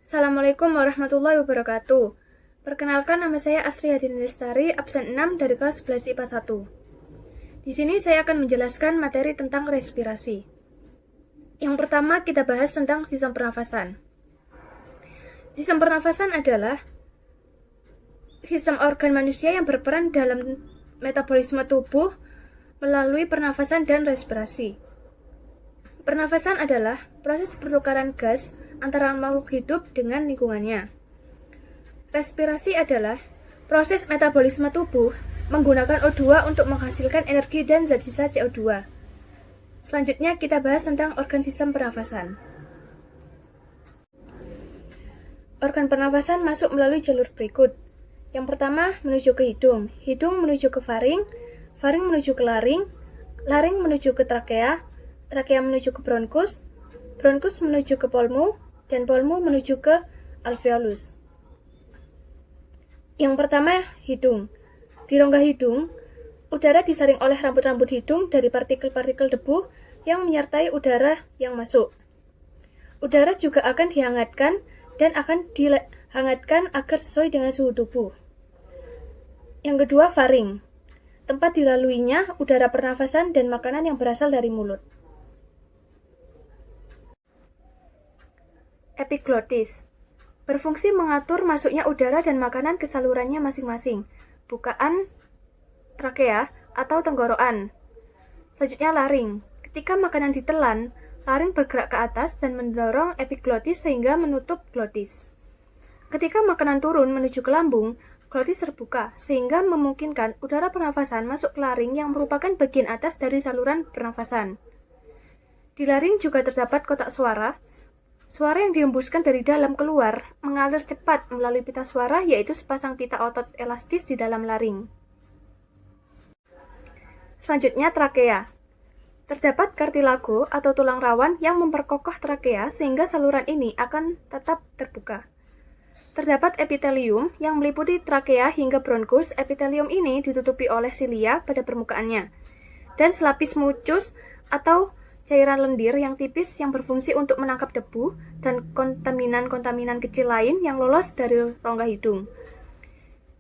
Assalamualaikum warahmatullahi wabarakatuh. Perkenalkan, nama saya Asri Hadini Lestari, absen 6 dari kelas 11 IPA 1. Di sini saya akan menjelaskan materi tentang respirasi. Yang pertama, kita bahas tentang sistem pernafasan. Sistem pernafasan adalah sistem organ manusia yang berperan dalam metabolisme tubuh melalui pernafasan dan respirasi. Pernafasan adalah proses pertukaran gas antara makhluk hidup dengan lingkungannya. Respirasi adalah proses metabolisme tubuh menggunakan O2 untuk menghasilkan energi dan zat sisa CO2. Selanjutnya kita bahas tentang organ sistem pernafasan. Organ pernafasan masuk melalui jalur berikut. Yang pertama menuju ke hidung, hidung menuju ke faring, faring menuju ke laring, laring menuju ke trakea, trakea menuju ke bronkus, bronkus menuju ke polmu, dan polmu menuju ke alveolus. Yang pertama, hidung. Di rongga hidung, udara disaring oleh rambut-rambut hidung dari partikel-partikel debu yang menyertai udara yang masuk. Udara juga akan dihangatkan dan akan dihangatkan agar sesuai dengan suhu tubuh. Yang kedua, faring. Tempat dilaluinya udara pernafasan dan makanan yang berasal dari mulut. Epiglotis. Berfungsi mengatur masuknya udara dan makanan ke salurannya masing-masing, bukaan, trakea, atau tenggorokan. Selanjutnya laring. Ketika makanan ditelan, laring bergerak ke atas dan mendorong epiglotis sehingga menutup glotis. Ketika makanan turun menuju ke lambung, glotis terbuka sehingga memungkinkan udara pernafasan masuk ke laring yang merupakan bagian atas dari saluran pernafasan. Di laring juga terdapat kotak suara. Suara yang dihembuskan dari dalam keluar mengalir cepat melalui pita suara, yaitu sepasang pita otot elastis di dalam laring. Selanjutnya, trakea. Terdapat kartilago atau tulang rawan yang memperkokoh trakea sehingga saluran ini akan tetap terbuka. Terdapat epitelium yang meliputi trakea hingga bronkus. Epitelium ini ditutupi oleh silia pada permukaannya, dan selapis mucus atau cairan lendir yang tipis yang berfungsi untuk menangkap debu dan kontaminan-kontaminan kecil lain yang lolos dari rongga hidung.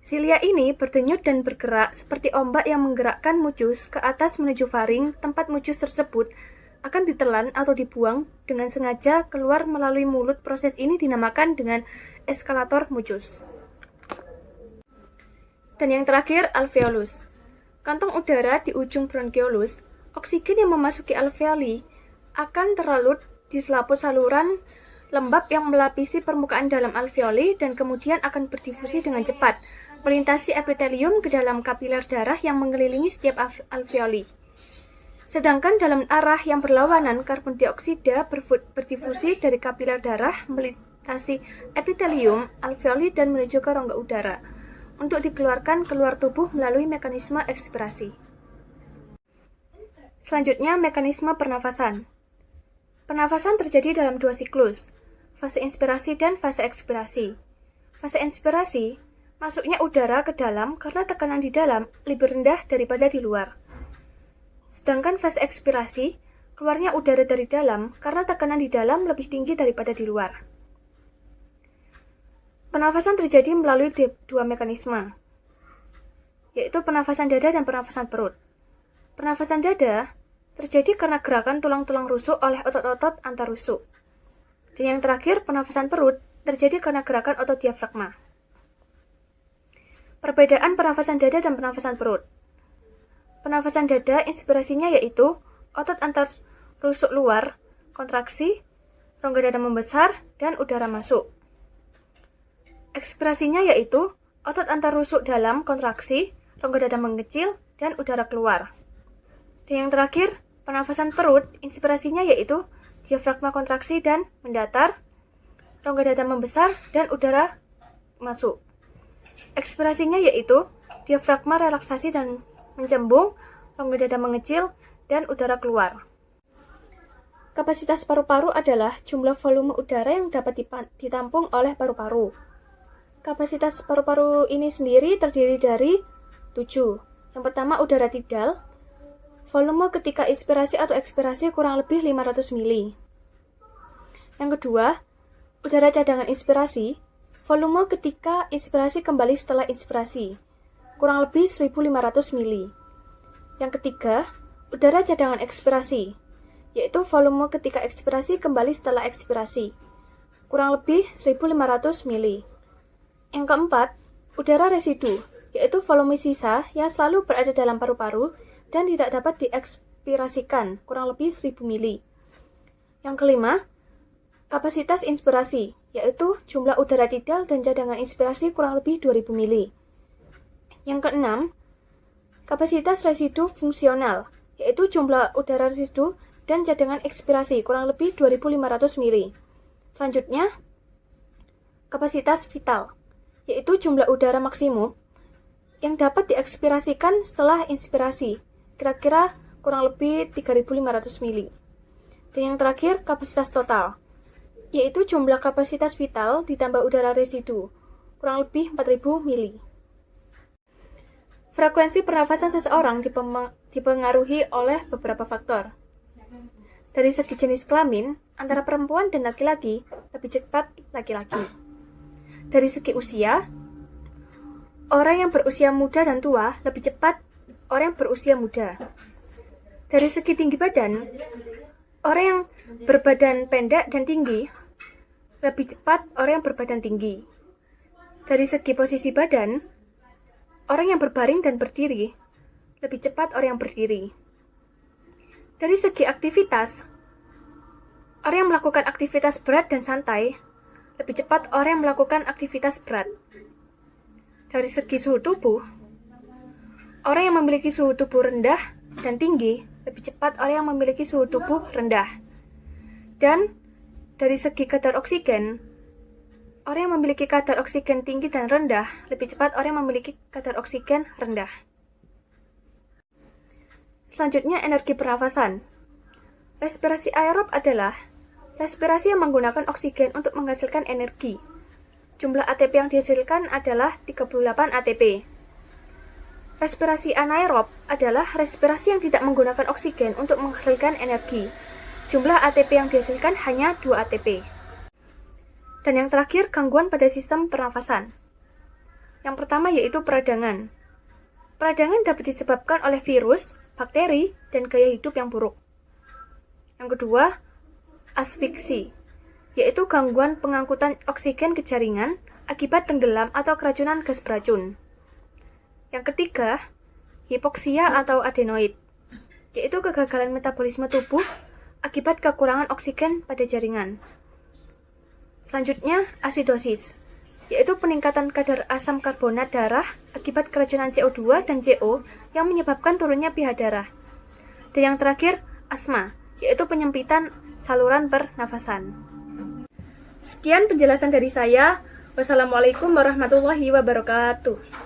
Silia ini berdenyut dan bergerak seperti ombak yang menggerakkan mucus ke atas menuju faring. Tempat mucus tersebut akan ditelan atau dibuang dengan sengaja keluar melalui mulut. Proses ini dinamakan dengan eskalator mucus. Dan yang terakhir, alveolus. Kantong udara di ujung bronkiolus. Oksigen yang memasuki alveoli akan terlalut di selaput saluran lembab yang melapisi permukaan dalam alveoli dan kemudian akan berdifusi dengan cepat, melintasi epitelium ke dalam kapiler darah yang mengelilingi setiap alveoli. Sedangkan dalam arah yang berlawanan, karbon dioksida berdifusi dari kapiler darah, melintasi epitelium, alveoli, dan menuju ke rongga udara untuk dikeluarkan keluar tubuh melalui mekanisme ekspirasi. Selanjutnya, mekanisme pernafasan. Pernafasan terjadi dalam dua siklus, fase inspirasi dan fase ekspirasi. Fase inspirasi, masuknya udara ke dalam karena tekanan di dalam lebih rendah daripada di luar. Sedangkan fase ekspirasi, keluarnya udara dari dalam karena tekanan di dalam lebih tinggi daripada di luar. Pernafasan terjadi melalui dua mekanisme, yaitu pernafasan dada dan pernafasan perut. Pernafasan dada terjadi karena gerakan tulang-tulang rusuk oleh otot-otot antar rusuk. Dan yang terakhir, pernafasan perut terjadi karena gerakan otot diafragma. Perbedaan pernafasan dada dan pernafasan perut. Pernafasan dada inspirasinya yaitu otot antar rusuk luar, kontraksi, rongga dada membesar, dan udara masuk. Ekspirasinya yaitu otot antar rusuk dalam, kontraksi, rongga dada mengecil, dan udara keluar. Dan yang terakhir, pernafasan perut, inspirasinya yaitu diafragma kontraksi dan mendatar, rongga dada membesar, dan udara masuk. Ekspirasinya yaitu diafragma relaksasi dan mencembung, rongga dada mengecil, dan udara keluar. Kapasitas paru-paru adalah jumlah volume udara yang dapat ditampung oleh paru-paru. Kapasitas paru-paru ini sendiri terdiri dari 7. Yang pertama, udara tidal. Volume ketika inspirasi atau ekspirasi kurang lebih 500 mili. Yang kedua, Udara cadangan inspirasi, volume ketika inspirasi kembali setelah inspirasi, kurang lebih 1500 mili. Yang ketiga, udara cadangan ekspirasi, yaitu volume ketika ekspirasi kembali setelah ekspirasi, kurang lebih 1500 mili. Yang keempat, udara residu, yaitu volume sisa yang selalu berada dalam paru-paru dan tidak dapat diekspirasikan, kurang lebih 1000 mili. Yang kelima, kapasitas inspirasi, yaitu jumlah udara tidal dan cadangan inspirasi kurang lebih 2000 mili. Yang keenam, kapasitas residu fungsional, yaitu jumlah udara residu dan cadangan ekspirasi kurang lebih 2500 mili. Selanjutnya, kapasitas vital, yaitu jumlah udara maksimum yang dapat diekspirasikan setelah inspirasi, kira-kira kurang lebih 3500 mili. Dan yang terakhir, kapasitas total, yaitu jumlah kapasitas vital ditambah udara residu, kurang lebih 4000 mili. Frekuensi pernafasan seseorang dipengaruhi oleh beberapa faktor. Dari segi jenis kelamin, antara perempuan dan laki-laki, lebih cepat laki-laki. Dari segi usia, orang yang berusia muda dan tua lebih cepat orang yang berusia muda. Dari segi tinggi badan, orang yang berbadan pendek dan tinggi lebih cepat orang yang berbadan tinggi. Dari segi posisi badan, orang yang berbaring dan berdiri lebih cepat orang yang berdiri. Dari segi aktivitas, orang yang melakukan aktivitas berat dan santai lebih cepat orang yang melakukan aktivitas berat. Dari segi suhu tubuh, orang yang memiliki suhu tubuh rendah dan tinggi lebih cepat orang yang memiliki suhu tubuh rendah. Dan dari segi kadar oksigen, orang yang memiliki kadar oksigen tinggi dan rendah lebih cepat orang yang memiliki kadar oksigen rendah. Selanjutnya, energi pernafasan. Respirasi aerob adalah respirasi yang menggunakan oksigen untuk menghasilkan energi. Jumlah ATP yang dihasilkan adalah 38 ATP. Respirasi anaerob adalah respirasi yang tidak menggunakan oksigen untuk menghasilkan energi. Jumlah ATP yang dihasilkan hanya 2 ATP. Dan yang terakhir, gangguan pada sistem pernafasan. Yang pertama yaitu peradangan. Peradangan dapat disebabkan oleh virus, bakteri, dan gaya hidup yang buruk. Yang kedua, asfiksi, yaitu gangguan pengangkutan oksigen ke jaringan akibat tenggelam atau keracunan gas beracun. Yang ketiga, hipoksia atau adenoid, yaitu kegagalan metabolisme tubuh akibat kekurangan oksigen pada jaringan. Selanjutnya, asidosis, yaitu peningkatan kadar asam karbonat darah akibat keracunan CO2 dan CO yang menyebabkan turunnya pH darah. Dan yang terakhir, asma, yaitu penyempitan saluran pernafasan. Sekian penjelasan dari saya. Wassalamualaikum warahmatullahi wabarakatuh.